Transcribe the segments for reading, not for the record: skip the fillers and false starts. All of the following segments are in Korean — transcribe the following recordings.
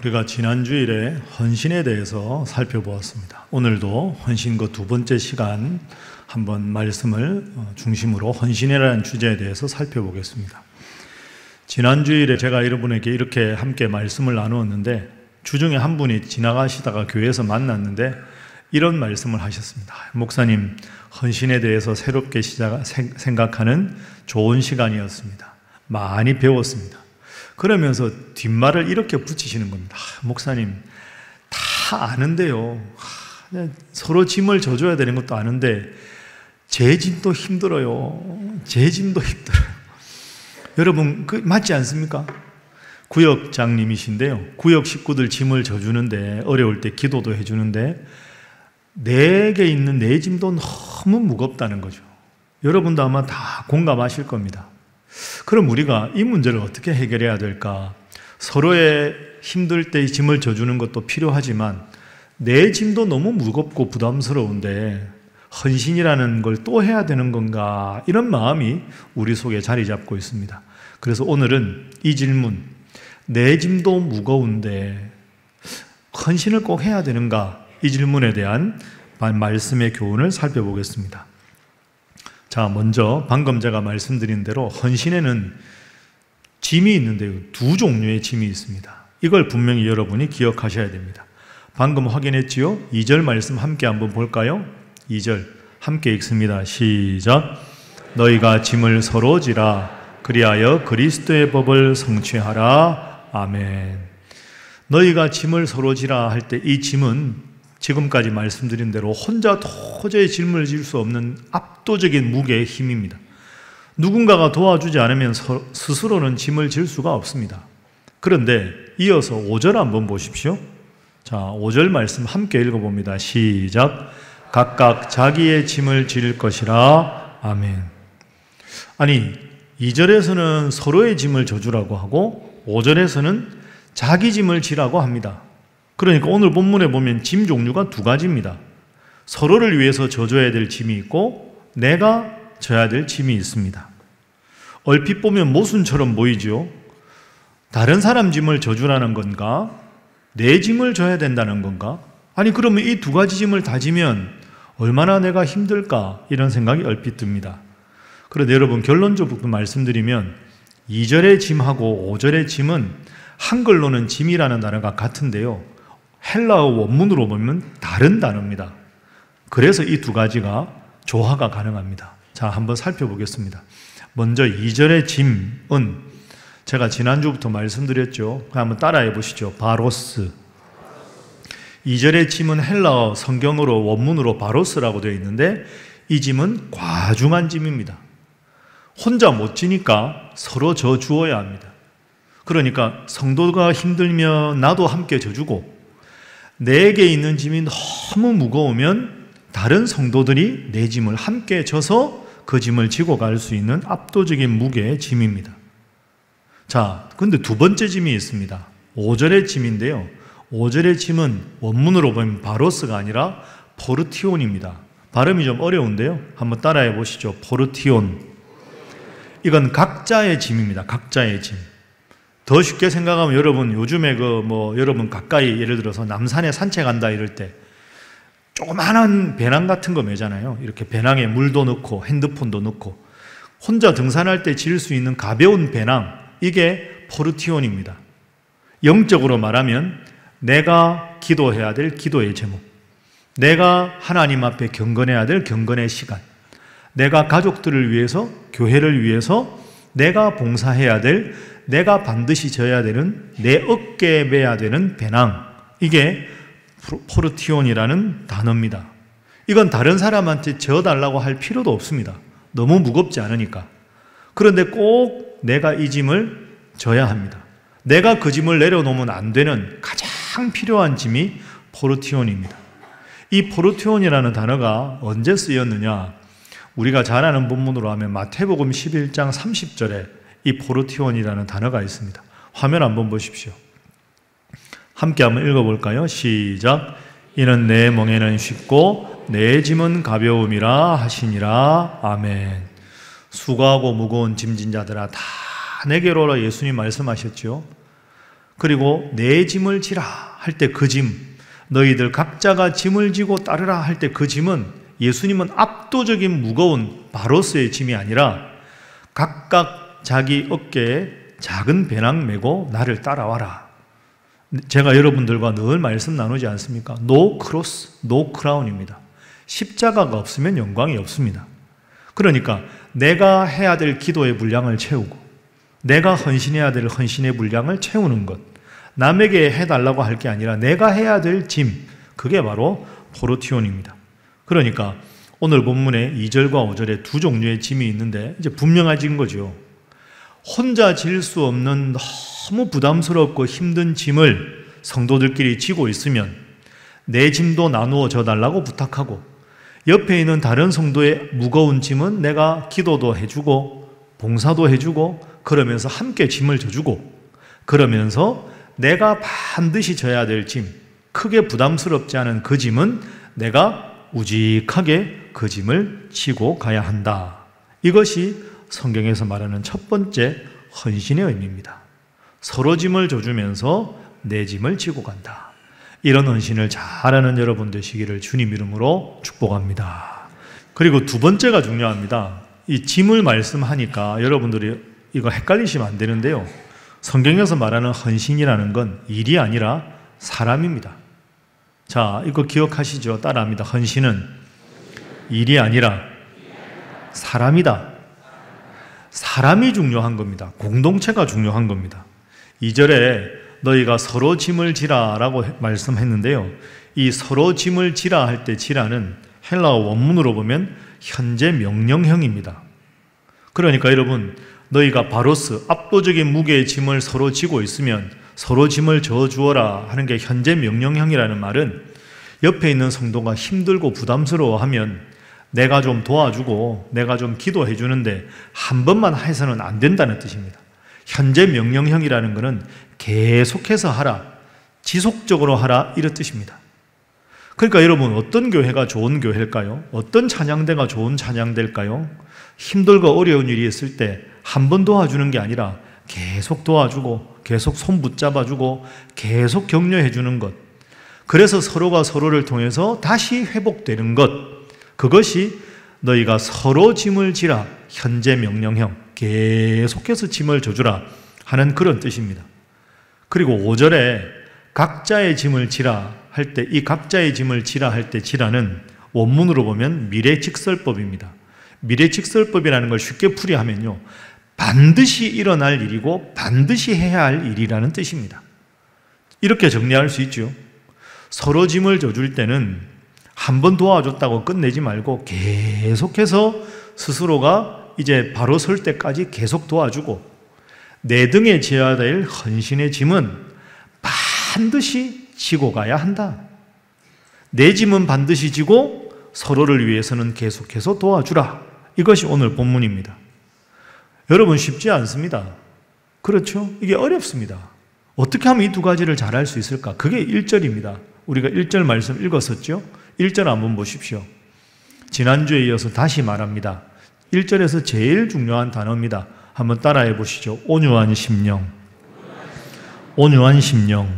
우리가 지난 주일에 헌신에 대해서 살펴보았습니다. 오늘도 헌신 그 두 번째 시간 한번 말씀을 중심으로 헌신이라는 주제에 대해서 살펴보겠습니다. 지난 주일에 제가 여러분에게 이렇게 함께 말씀을 나누었는데 주중에 한 분이 지나가시다가 교회에서 만났는데 이런 말씀을 하셨습니다. 목사님, 헌신에 대해서 새롭게 생각하는 좋은 시간이었습니다. 많이 배웠습니다. 그러면서 뒷말을 이렇게 붙이시는 겁니다. 목사님, 다 아는데요. 서로 짐을 져줘야 되는 것도 아는데 제 짐도 힘들어요. 제 짐도 힘들어요. 여러분, 맞지 않습니까? 구역장님이신데요. 구역 식구들 짐을 져주는데 어려울 때 기도도 해주는데 내게 있는 내 짐도 너무 무겁다는 거죠. 여러분도 아마 다 공감하실 겁니다. 그럼 우리가 이 문제를 어떻게 해결해야 될까? 서로의 힘들 때 짐을 져주는 것도 필요하지만 내 짐도 너무 무겁고 부담스러운데 헌신이라는 걸 또 해야 되는 건가? 이런 마음이 우리 속에 자리 잡고 있습니다. 그래서 오늘은 이 질문, 내 짐도 무거운데 헌신을 꼭 해야 되는가? 이 질문에 대한 말씀의 교훈을 살펴보겠습니다. 자, 먼저 방금 제가 말씀드린 대로 헌신에는 짐이 있는데요. 두 종류의 짐이 있습니다. 이걸 분명히 여러분이 기억하셔야 됩니다. 방금 확인했지요? 2절 말씀 함께 한번 볼까요? 2절 함께 읽습니다. 시작. 너희가 짐을 서로 지라 그리하여 그리스도의 법을 성취하라. 아멘. 너희가 짐을 서로 지라 할 때 이 짐은 지금까지 말씀드린 대로 혼자 도저히 짐을 질 수 없는 압도적인 무게의 힘입니다. 누군가가 도와주지 않으면 스스로는 짐을 질 수가 없습니다. 그런데 이어서 5절 한번 보십시오. 자, 5절 말씀 함께 읽어봅니다. 시작. 각각 자기의 짐을 질 것이라. 아멘. 아니, 2절에서는 서로의 짐을 져주라고 하고 5절에서는 자기 짐을 지라고 합니다. 그러니까 오늘 본문에 보면 짐 종류가 두 가지입니다. 서로를 위해서 져줘야 될 짐이 있고 내가 져야 될 짐이 있습니다. 얼핏 보면 모순처럼 보이죠. 다른 사람 짐을 져주라는 건가? 내 짐을 져야 된다는 건가? 아니, 그러면 이 두 가지 짐을 다 지면 얼마나 내가 힘들까? 이런 생각이 얼핏 듭니다. 그런데 여러분, 결론적으로 말씀드리면 2절의 짐하고 5절의 짐은 한글로는 짐이라는 단어가 같은데요, 헬라어 원문으로 보면 다른 단어입니다. 그래서 이 두 가지가 조화가 가능합니다. 자, 한번 살펴보겠습니다. 먼저 2절의 짐은 제가 지난주부터 말씀드렸죠. 한번 따라해 보시죠. 바로스. 2절의 짐은 헬라어 성경어로 원문으로 바로스라고 되어 있는데 이 짐은 과중한 짐입니다. 혼자 못 지니까 서로 져주어야 합니다. 그러니까 성도가 힘들면 나도 함께 져주고 내게 있는 짐이 너무 무거우면 다른 성도들이 내 짐을 함께 져서 그 짐을 지고 갈 수 있는 압도적인 무게의 짐입니다. 자, 근데 두 번째 짐이 있습니다. 5절의 짐인데요. 5절의 짐은 원문으로 보면 바로스가 아니라 포르티온입니다. 발음이 좀 어려운데요. 한번 따라해 보시죠. 포르티온. 이건 각자의 짐입니다. 각자의 짐. 더 쉽게 생각하면 여러분 요즘에 여러분 가까이 예를 들어서 남산에 산책한다 이럴 때 조그마한 배낭 같은 거 매잖아요. 이렇게 배낭에 물도 넣고 핸드폰도 넣고 혼자 등산할 때 질 수 있는 가벼운 배낭, 이게 포르티온입니다. 영적으로 말하면 내가 기도해야 될 기도의 제목, 내가 하나님 앞에 경건해야 될 경건의 시간, 내가 가족들을 위해서, 교회를 위해서 내가 봉사해야 될, 내가 반드시 져야 되는, 내 어깨에 매야 되는 배낭, 이게 포르티온이라는 단어입니다. 이건 다른 사람한테 져달라고 할 필요도 없습니다. 너무 무겁지 않으니까. 그런데 꼭 내가 이 짐을 져야 합니다. 내가 그 짐을 내려놓으면 안 되는 가장 필요한 짐이 포르티온입니다. 이 포르티온이라는 단어가 언제 쓰였느냐? 우리가 잘 아는 본문으로 하면 마태복음 11장 30절에 이 포르티온이라는 단어가 있습니다. 화면 한번 보십시오. 함께 한번 읽어볼까요? 시작. 이는 내 멍에는 쉽고 내 짐은 가벼움이라 하시니라. 아멘. 수고하고 무거운 짐진 자들아 다 내게로 오라 예수님 말씀하셨죠. 그리고 내 짐을 지라 할 때 그 짐, 너희들 각자가 짐을 지고 따르라 할 때 그 짐은 예수님은 압도적인 무거운 바로스의 짐이 아니라 각각 자기 어깨에 작은 배낭 메고 나를 따라와라. 제가 여러분들과 늘 말씀 나누지 않습니까? No cross, no crown입니다. 십자가가 없으면 영광이 없습니다. 그러니까 내가 해야 될 기도의 분량을 채우고 내가 헌신해야 될 헌신의 분량을 채우는 것, 남에게 해달라고 할 게 아니라 내가 해야 될 짐, 그게 바로 포르티온입니다. 그러니까 오늘 본문에 2절과 5절에 두 종류의 짐이 있는데 이제 분명해진 거죠. 혼자 질 수 없는 너무 부담스럽고 힘든 짐을 성도들끼리 지고 있으면 내 짐도 나누어 져달라고 부탁하고, 옆에 있는 다른 성도의 무거운 짐은 내가 기도도 해주고 봉사도 해주고 그러면서 함께 짐을 져주고, 그러면서 내가 반드시 져야 될 짐, 크게 부담스럽지 않은 그 짐은 내가 우직하게 그 짐을 지고 가야 한다. 이것이 성경에서 말하는 첫 번째 헌신의 의미입니다. 서로 짐을 져주면서 내 짐을 지고 간다. 이런 헌신을 잘하는 여러분 되시기를 주님 이름으로 축복합니다. 그리고 두 번째가 중요합니다. 이 짐을 말씀하니까 여러분들이 이거 헷갈리시면 안 되는데요. 성경에서 말하는 헌신이라는 건 일이 아니라 사람입니다. 자, 이거 기억하시죠? 따라합니다. 헌신은 일이 아니라 사람이다. 사람이 중요한 겁니다. 공동체가 중요한 겁니다. 2절에 너희가 서로 짐을 지라 라고 말씀했는데요. 이 서로 짐을 지라 할 때 지라는 헬라어 원문으로 보면 현재 명령형입니다. 그러니까 여러분, 너희가 바로스, 압도적인 무게의 짐을 서로 지고 있으면 서로 짐을 져주어라 하는 게 현재 명령형이라는 말은 옆에 있는 성도가 힘들고 부담스러워하면 내가 좀 도와주고 내가 좀 기도해 주는데 한 번만 해서는 안 된다는 뜻입니다. 현재 명령형이라는 것은 계속해서 하라, 지속적으로 하라, 이런 뜻입니다. 그러니까 여러분, 어떤 교회가 좋은 교회일까요? 어떤 찬양대가 좋은 찬양대일까요? 힘들고 어려운 일이 있을 때 한 번 도와주는 게 아니라 계속 도와주고 계속 손 붙잡아주고 계속 격려해 주는 것, 그래서 서로가 서로를 통해서 다시 회복되는 것, 그것이 너희가 서로 짐을 지라, 현재 명령형, 계속해서 짐을 져주라 하는 그런 뜻입니다. 그리고 5절에 각자의 짐을 지라 할 때, 이 각자의 짐을 지라 할 때 지라는 원문으로 보면 미래직설법입니다. 미래직설법이라는 걸 쉽게 풀이하면요, 반드시 일어날 일이고 반드시 해야 할 일이라는 뜻입니다. 이렇게 정리할 수 있죠. 서로 짐을 져줄 때는 한 번 도와줬다고 끝내지 말고 계속해서 스스로가 이제 바로 설 때까지 계속 도와주고, 내 등에 지어야 될 헌신의 짐은 반드시 지고 가야 한다. 내 짐은 반드시 지고 서로를 위해서는 계속해서 도와주라. 이것이 오늘 본문입니다. 여러분, 쉽지 않습니다. 그렇죠? 이게 어렵습니다. 어떻게 하면 이 두 가지를 잘할 수 있을까? 그게 1절입니다. 우리가 1절 말씀 읽었었죠? 1절 한번 보십시오. 지난주에 이어서 다시 말합니다. 1절에서 제일 중요한 단어입니다. 한번 따라해 보시죠. 온유한 심령. 온유한 심령.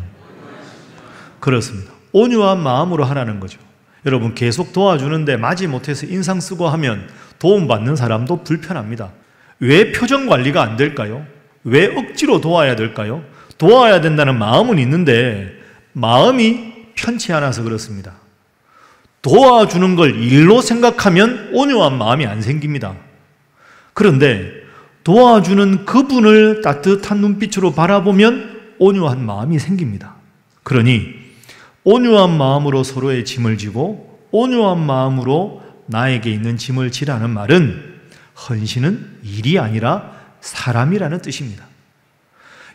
그렇습니다. 온유한 마음으로 하라는 거죠. 여러분, 계속 도와주는데 마지 못해서 인상 쓰고 하면 도움받는 사람도 불편합니다. 왜 표정 관리가 안 될까요? 왜 억지로 도와야 될까요? 도와야 된다는 마음은 있는데 마음이 편치 않아서 그렇습니다. 도와주는 걸 일로 생각하면 온유한 마음이 안 생깁니다. 그런데 도와주는 그분을 따뜻한 눈빛으로 바라보면 온유한 마음이 생깁니다. 그러니 온유한 마음으로 서로의 짐을 지고 온유한 마음으로 나에게 있는 짐을 지라는 말은, 헌신은 일이 아니라 사람이라는 뜻입니다.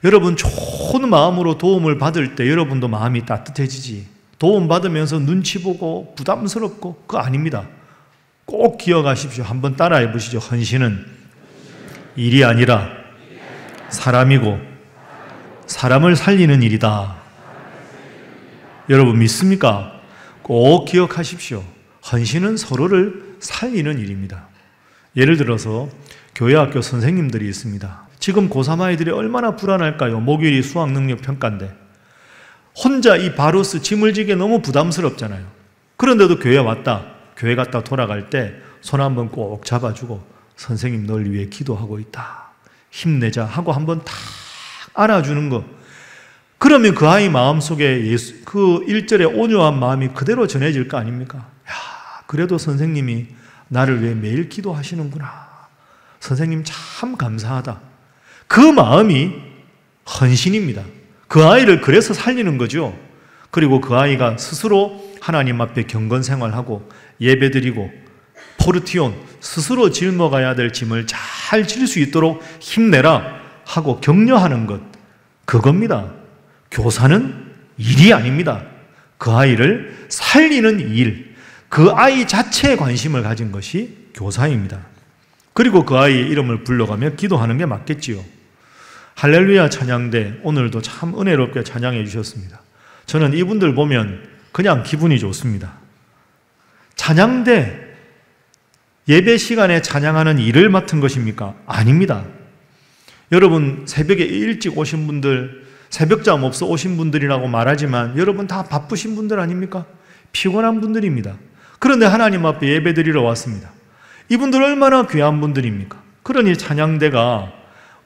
여러분, 좋은 마음으로 도움을 받을 때 여러분도 마음이 따뜻해지지, 도움받으면서 눈치 보고 부담스럽고, 그거 아닙니다. 꼭 기억하십시오. 한번 따라해 보시죠. 헌신은 일이 아니라 사람이고 사람을 살리는 일이다. 여러분, 믿습니까? 꼭 기억하십시오. 헌신은 서로를 살리는 일입니다. 예를 들어서 교회 학교 선생님들이 있습니다. 지금 고3 아이들이 얼마나 불안할까요? 목요일이 수학 능력 평가인데 혼자 이 바로스 짐을 지기에 너무 부담스럽잖아요. 그런데도 교회 왔다, 교회 갔다 돌아갈 때 손 한번 꼭 잡아주고 선생님 널 위해 기도하고 있다, 힘내자 하고 한번 탁 안아주는 거. 그러면 그 아이 마음속에 그 1절의 온유한 마음이 그대로 전해질 거 아닙니까? 야, 그래도 선생님이 나를 위해 매일 기도하시는구나, 선생님 참 감사하다. 그 마음이 헌신입니다. 그 아이를 그래서 살리는 거죠. 그리고 그 아이가 스스로 하나님 앞에 경건 생활하고 예배드리고 포르티온, 스스로 짊어가야 될 짐을 잘 질 수 있도록 힘내라 하고 격려하는 것, 그겁니다. 교사는 일이 아닙니다. 그 아이를 살리는 일, 그 아이 자체에 관심을 가진 것이 교사입니다. 그리고 그 아이의 이름을 불러가며 기도하는 게 맞겠지요. 할렐루야 찬양대 오늘도 참 은혜롭게 찬양해 주셨습니다. 저는 이분들 보면 그냥 기분이 좋습니다. 찬양대 예배 시간에 찬양하는 일을 맡은 것입니까? 아닙니다. 여러분 새벽에 일찍 오신 분들, 새벽잠 없어 오신 분들이라고 말하지만 여러분 다 바쁘신 분들 아닙니까? 피곤한 분들입니다. 그런데 하나님 앞에 예배 드리러 왔습니다. 이분들 얼마나 귀한 분들입니까? 그러니 찬양대가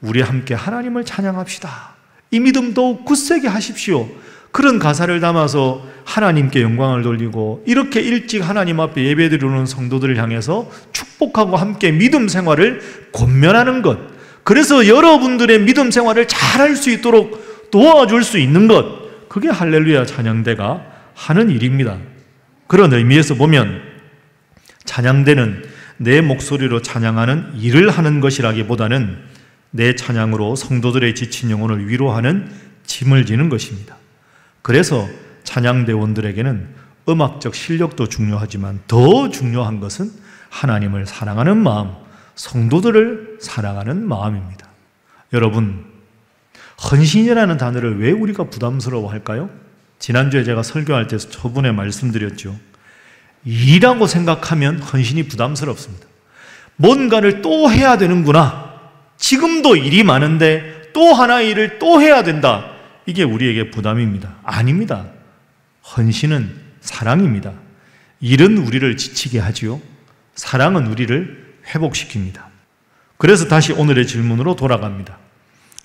우리 함께 하나님을 찬양합시다, 이 믿음 더욱 굳세게 하십시오, 그런 가사를 담아서 하나님께 영광을 돌리고 이렇게 일찍 하나님 앞에 예배드리는 성도들을 향해서 축복하고 함께 믿음 생활을 권면하는 것, 그래서 여러분들의 믿음 생활을 잘할 수 있도록 도와줄 수 있는 것, 그게 할렐루야 찬양대가 하는 일입니다. 그런 의미에서 보면 찬양대는 내 목소리로 찬양하는 일을 하는 것이라기보다는 내 찬양으로 성도들의 지친 영혼을 위로하는 짐을 지는 것입니다. 그래서 찬양대원들에게는 음악적 실력도 중요하지만 더 중요한 것은 하나님을 사랑하는 마음, 성도들을 사랑하는 마음입니다. 여러분, 헌신이라는 단어를 왜 우리가 부담스러워할까요? 지난주에 제가 설교할 때 저번에 말씀드렸죠. 일이라고 생각하면 헌신이 부담스럽습니다. 뭔가를 또 해야 되는구나, 지금도 일이 많은데 또 하나의 일을 또 해야 된다, 이게 우리에게 부담입니다. 아닙니다. 헌신은 사랑입니다. 일은 우리를 지치게 하지요, 사랑은 우리를 회복시킵니다. 그래서 다시 오늘의 질문으로 돌아갑니다.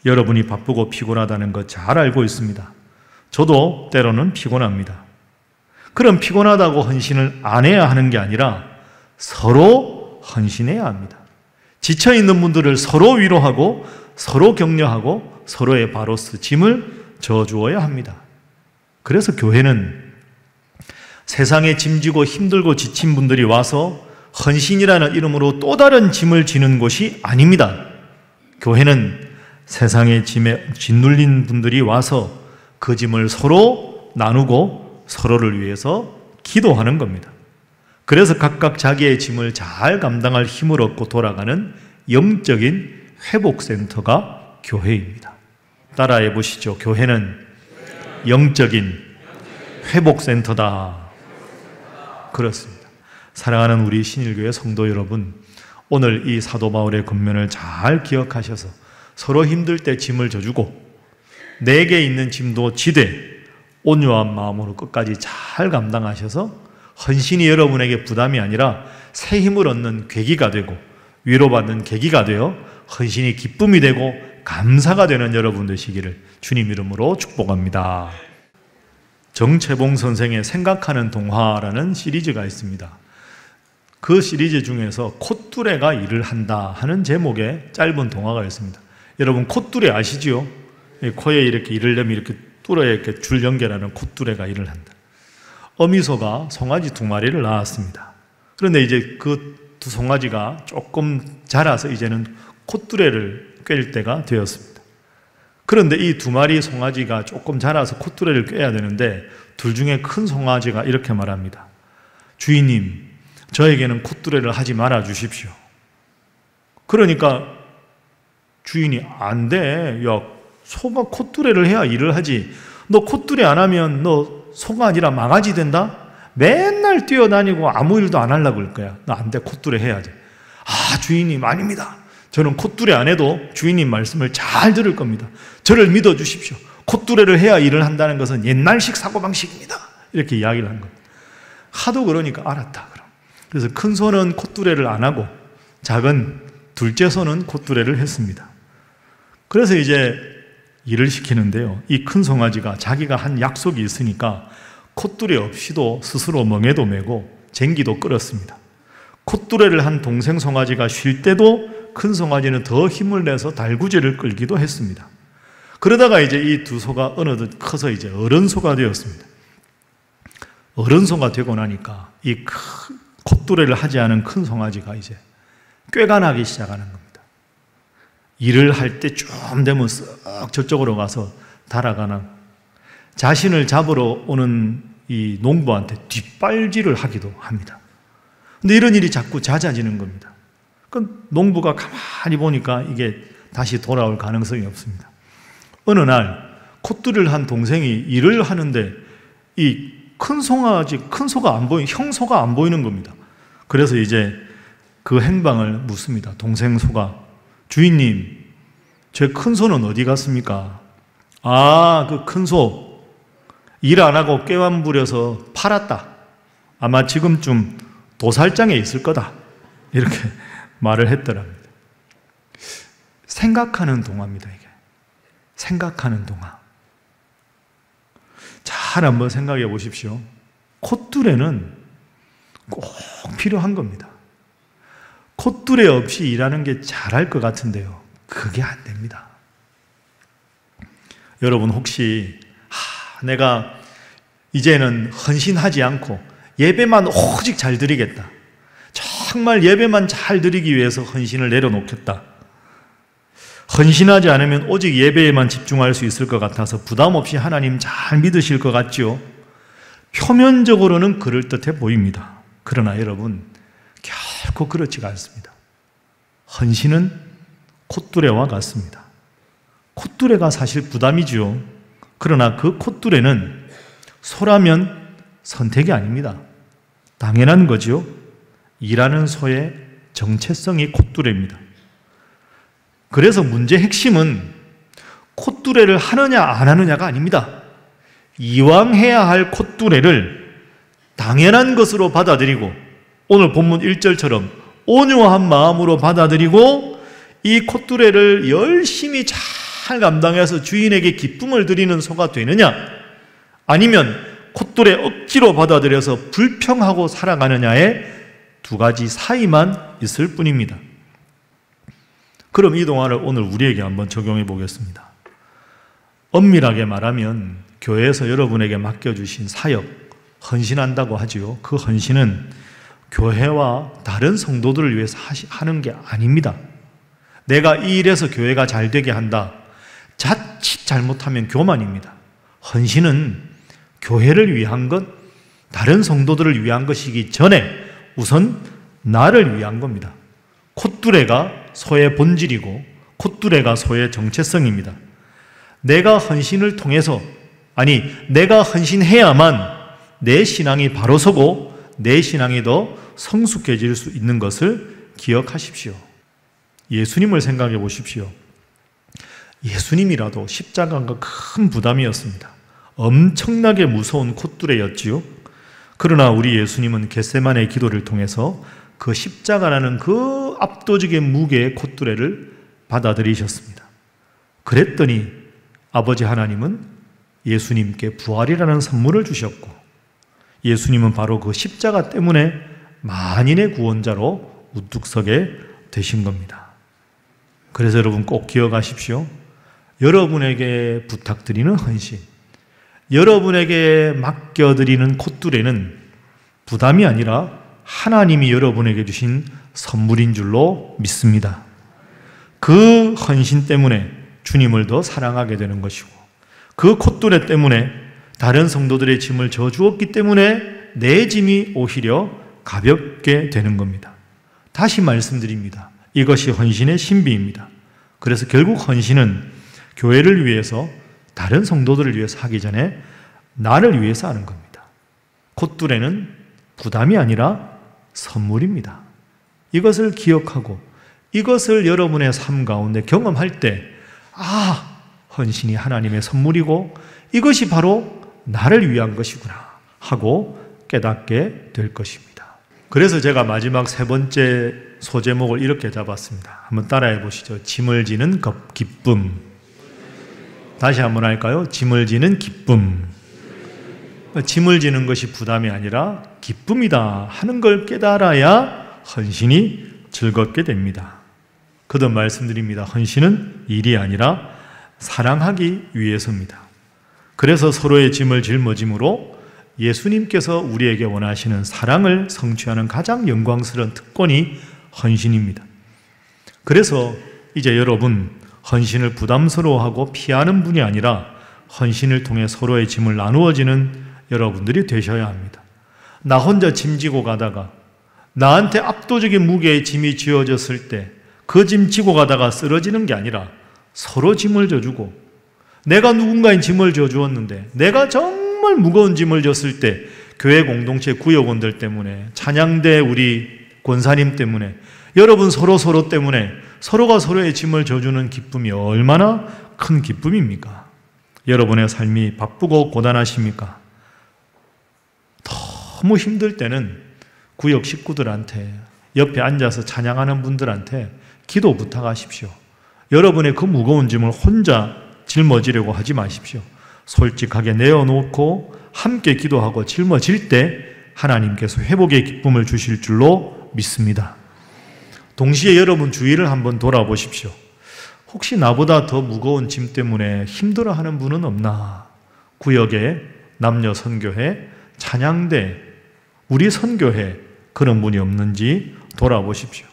여러분이 바쁘고 피곤하다는 것 잘 알고 있습니다. 저도 때로는 피곤합니다. 그럼 피곤하다고 헌신을 안 해야 하는 게 아니라 서로 헌신해야 합니다. 지쳐있는 분들을 서로 위로하고 서로 격려하고 서로의 바로스 짐을 져주어야 합니다. 그래서 교회는 세상에 짐지고 힘들고 지친 분들이 와서 헌신이라는 이름으로 또 다른 짐을 지는 곳이 아닙니다. 교회는 세상의 짐에 짓눌린 분들이 와서 그 짐을 서로 나누고 서로를 위해서 기도하는 겁니다. 그래서 각각 자기의 짐을 잘 감당할 힘을 얻고 돌아가는 영적인 회복센터가 교회입니다. 따라해 보시죠. 교회는 영적인 회복센터다. 그렇습니다. 사랑하는 우리 신일교회 성도 여러분, 오늘 이 사도 바울의 권면을 잘 기억하셔서 서로 힘들 때 짐을 져주고 내게 있는 짐도 지되 온유한 마음으로 끝까지 잘 감당하셔서 헌신이 여러분에게 부담이 아니라 새 힘을 얻는 계기가 되고 위로받는 계기가 되어 헌신이 기쁨이 되고 감사가 되는 여러분 되시기를 주님 이름으로 축복합니다. 정채봉 선생의 생각하는 동화라는 시리즈가 있습니다. 그 시리즈 중에서 콧뚜레가 일을 한다 하는 제목의 짧은 동화가 있습니다. 여러분 콧뚜레 아시지요? 코에 이렇게 일을 내면 이렇게 뚜레에 이렇게 줄 연결하는 콧뚜레가 일을 한다. 어미소가 송아지 2마리를 낳았습니다. 그런데 이제 그 두 송아지가 조금 자라서 이제는 콧뚜레를 꿰일 때가 되었습니다. 그런데 이 2마리 송아지가 조금 자라서 콧뚜레를 꿰야 되는데 둘 중에 큰 송아지가 이렇게 말합니다. 주인님, 저에게는 콧뚜레를 하지 말아 주십시오. 그러니까 주인이 안 돼. 야, 소가 콧뚜레를 해야 일을 하지. 너 콧뚜레 안 하면 너 소가 아니라 망아지 된다? 맨날 뛰어다니고 아무 일도 안 하려고 그럴 거야. 너 안 돼. 콧뚜레 해야 돼. 아, 주인님, 아닙니다. 저는 콧뚜레 안 해도 주인님 말씀을 잘 들을 겁니다. 저를 믿어주십시오. 콧뚜레를 해야 일을 한다는 것은 옛날식 사고방식입니다. 이렇게 이야기를 한 거예요. 하도 그러니까 알았다. 그럼. 그래서 큰 손은 콧뚜레를 안 하고 작은 둘째 손은 콧뚜레를 했습니다. 그래서 이제 일을 시키는데요. 이 큰 송아지가 자기가 한 약속이 있으니까 콧뚜레 없이도 스스로 멍에도 메고 쟁기도 끌었습니다. 콧뚜레를 한 동생 송아지가 쉴 때도 큰 송아지는 더 힘을 내서 달구지를 끌기도 했습니다. 그러다가 이제 이 두 소가 어느덧 커서 이제 어른소가 되었습니다. 어른소가 되고 나니까 이 콧뚜레를 하지 않은 큰 송아지가 이제 꾀가 나기 시작하는 겁니다. 일을 할 때 좀 되면 쓱 저쪽으로 가서 달아가는, 자신을 잡으러 오는 이 농부한테 뒷발질을 하기도 합니다. 근데 이런 일이 자꾸 잦아지는 겁니다. 그 농부가 가만히 보니까 이게 다시 돌아올 가능성이 없습니다. 어느 날 콧뚜레를 한 동생이 일을 하는데 이 큰 소가 안 보이는, 형소가 안 보이는 겁니다. 그래서 이제 그 행방을 묻습니다. 동생 소가, 주인님, 제 큰 소는 어디 갔습니까? 아, 그 큰 소 일 안 하고 꾀만 부려서 팔았다. 아마 지금쯤 도살장에 있을 거다. 이렇게 말을 했더랍니다. 생각하는 동화입니다, 이게. 생각하는 동화. 잘 한번 생각해 보십시오. 콧뚜레는 꼭 필요한 겁니다. 콧뚜레 없이 일하는 게 잘할 것 같은데요. 그게 안 됩니다. 여러분 혹시 내가 이제는 헌신하지 않고 예배만 오직 잘 드리겠다. 정말 예배만 잘 드리기 위해서 헌신을 내려놓겠다. 헌신하지 않으면 오직 예배에만 집중할 수 있을 것 같아서 부담 없이 하나님 잘 믿으실 것 같지요? 표면적으로는 그럴듯해 보입니다. 그러나 여러분, 결코 그렇지가 않습니다. 헌신은 콧뚜레와 같습니다. 콧뚜레가 사실 부담이죠. 그러나 그 콧뚜레는 소라면 선택이 아닙니다. 당연한 거죠. 일하는 소의 정체성이 콧뚜레입니다. 그래서 문제의 핵심은 콧뚜레를 하느냐 안 하느냐가 아닙니다. 이왕 해야 할 콧뚜레를 당연한 것으로 받아들이고 오늘 본문 1절처럼 온유한 마음으로 받아들이고 이 콧뚜레를 열심히 잘 감당해서 주인에게 기쁨을 드리는 소가 되느냐, 아니면 콧뚜레 억지로 받아들여서 불평하고 살아가느냐의 두 가지 사이만 있을 뿐입니다. 그럼 이 동화를 오늘 우리에게 한번 적용해 보겠습니다. 엄밀하게 말하면 교회에서 여러분에게 맡겨주신 사역, 헌신한다고 하지요. 그 헌신은 교회와 다른 성도들을 위해서 하는 게 아닙니다. 내가 이 일에서 교회가 잘 되게 한다. 자칫 잘못하면 교만입니다. 헌신은 교회를 위한 것, 다른 성도들을 위한 것이기 전에 우선 나를 위한 겁니다. 콧뚜레가 소의 본질이고 콧뚜레가 소의 정체성입니다. 내가 헌신을 통해서, 내가 헌신해야만 내 신앙이 바로 서고 내 신앙이 더 성숙해질 수 있는 것을 기억하십시오. 예수님을 생각해 보십시오. 예수님이라도 십자가가 큰 부담이었습니다. 엄청나게 무서운 콧뚜레였지요. 그러나 우리 예수님은 겟세마네 기도를 통해서 그 십자가라는 그 압도적인 무게의 콧뚜레를 받아들이셨습니다. 그랬더니 아버지 하나님은 예수님께 부활이라는 선물을 주셨고, 예수님은 바로 그 십자가 때문에 만인의 구원자로 우뚝 서게 되신 겁니다. 그래서 여러분 꼭 기억하십시오. 여러분에게 부탁드리는 헌신, 여러분에게 맡겨드리는 콧뚜레는 부담이 아니라 하나님이 여러분에게 주신 선물인 줄로 믿습니다. 그 헌신 때문에 주님을 더 사랑하게 되는 것이고, 그 콧뚜레 때문에 다른 성도들의 짐을 져주었기 때문에 내 짐이 오히려 가볍게 되는 겁니다. 다시 말씀드립니다. 이것이 헌신의 신비입니다. 그래서 결국 헌신은 교회를 위해서, 다른 성도들을 위해서 하기 전에 나를 위해서 하는 겁니다. 콧뚜레는 부담이 아니라 선물입니다. 이것을 기억하고 이것을 여러분의 삶 가운데 경험할 때, 헌신이 하나님의 선물이고 이것이 바로 나를 위한 것이구나 하고 깨닫게 될 것입니다. 그래서 제가 마지막 세 번째 소제목을 이렇게 잡았습니다. 한번 따라해 보시죠. 짐을 지는 기쁨. 다시 한번 할까요? 짐을 지는 기쁨. 짐을 지는 것이 부담이 아니라 기쁨이다 하는 걸 깨달아야 헌신이 즐겁게 됩니다. 거듭 말씀드립니다. 헌신은 일이 아니라 사랑하기 위해서입니다. 그래서 서로의 짐을 짊어짐으로 예수님께서 우리에게 원하시는 사랑을 성취하는 가장 영광스러운 특권이 헌신입니다. 그래서 이제 여러분, 헌신을 부담스러워하고 피하는 분이 아니라 헌신을 통해 서로의 짐을 나누어지는 여러분들이 되셔야 합니다. 나 혼자 짐지고 가다가 나한테 압도적인 무게의 짐이 쥐어졌을 때 그 짐 지고 가다가 쓰러지는 게 아니라 서로 짐을 져주고, 내가 누군가의 짐을 져주었는데 내가 정말 무거운 짐을 졌을 때 교회 공동체 구역원들 때문에, 찬양대 우리 권사님 때문에, 여러분 서로 때문에 서로가 서로의 짐을 져주는 기쁨이 얼마나 큰 기쁨입니까? 여러분의 삶이 바쁘고 고단하십니까? 너무 힘들 때는 구역 식구들한테, 옆에 앉아서 찬양하는 분들한테 기도 부탁하십시오. 여러분의 그 무거운 짐을 혼자 짊어지려고 하지 마십시오. 솔직하게 내어놓고 함께 기도하고 짊어질 때 하나님께서 회복의 기쁨을 주실 줄로 믿습니다. 동시에 여러분 주위를 한번 돌아보십시오. 혹시 나보다 더 무거운 짐 때문에 힘들어하는 분은 없나? 구역에, 남녀 선교회, 찬양대, 우리 선교회 그런 분이 없는지 돌아보십시오.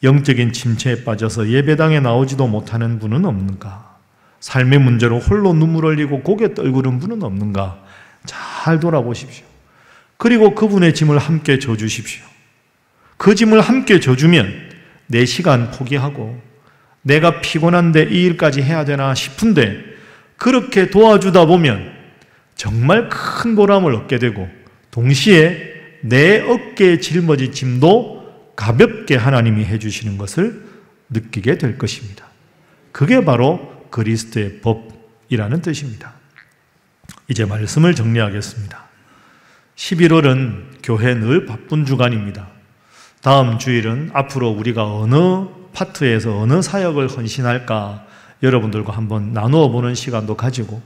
영적인 침체에 빠져서 예배당에 나오지도 못하는 분은 없는가? 삶의 문제로 홀로 눈물 흘리고 고개 떨구는 분은 없는가? 잘 돌아보십시오. 그리고 그분의 짐을 함께 져주십시오. 그 짐을 함께 져주면 내 시간 포기하고 내가 피곤한데 이 일까지 해야 되나 싶은데 그렇게 도와주다 보면 정말 큰 보람을 얻게 되고, 동시에 내 어깨에 짊어진 짐도 가볍게 하나님이 해주시는 것을 느끼게 될 것입니다. 그게 바로 그리스도의 법이라는 뜻입니다. 이제 말씀을 정리하겠습니다. 11월은 교회 늘 바쁜 주간입니다. 다음 주일은 앞으로 우리가 어느 파트에서 어느 사역을 헌신할까 여러분들과 한번 나누어 보는 시간도 가지고,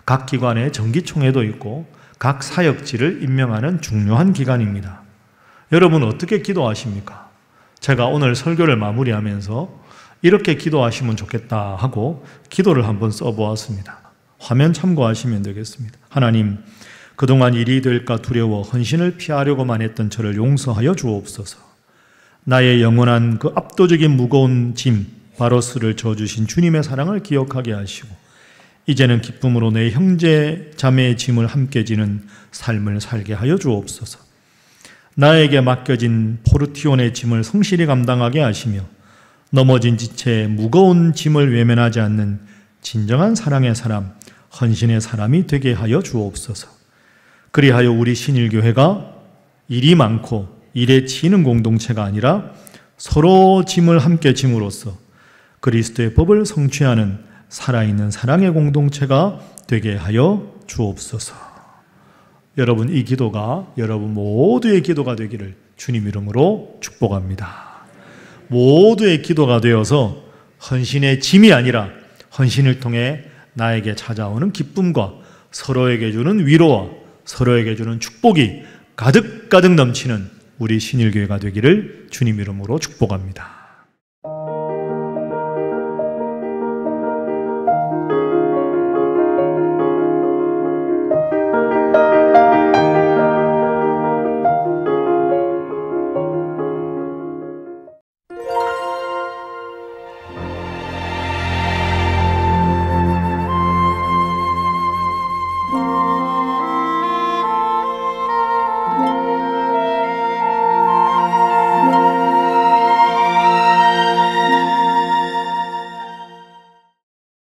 각 기관에 정기총회도 있고 각 사역지를 임명하는 중요한 기간입니다. 여러분 어떻게 기도하십니까? 제가 오늘 설교를 마무리하면서 이렇게 기도하시면 좋겠다 하고 기도를 한번 써보았습니다. 화면 참고하시면 되겠습니다. 하나님, 그동안 일이 될까 두려워 헌신을 피하려고만 했던 저를 용서하여 주옵소서. 나의 영원한 그 압도적인 무거운 짐 바로스를 져주신 주님의 사랑을 기억하게 하시고, 이제는 기쁨으로 내 형제 자매의 짐을 함께 지는 삶을 살게 하여 주옵소서. 나에게 맡겨진 포르티온의 짐을 성실히 감당하게 하시며 넘어진 지체에 무거운 짐을 외면하지 않는 진정한 사랑의 사람, 헌신의 사람이 되게 하여 주옵소서. 그리하여 우리 신일교회가 일이 많고 일에 치이는 공동체가 아니라 서로 짐을 함께 짐으로써 그리스도의 법을 성취하는 살아있는 사랑의 공동체가 되게 하여 주옵소서. 여러분, 이 기도가 여러분 모두의 기도가 되기를 주님 이름으로 축복합니다. 모두의 기도가 되어서 헌신의 짐이 아니라 헌신을 통해 나에게 찾아오는 기쁨과 서로에게 주는 위로와 서로에게 주는 축복이 가득가득 넘치는 우리 신일교회가 되기를 주님 이름으로 축복합니다.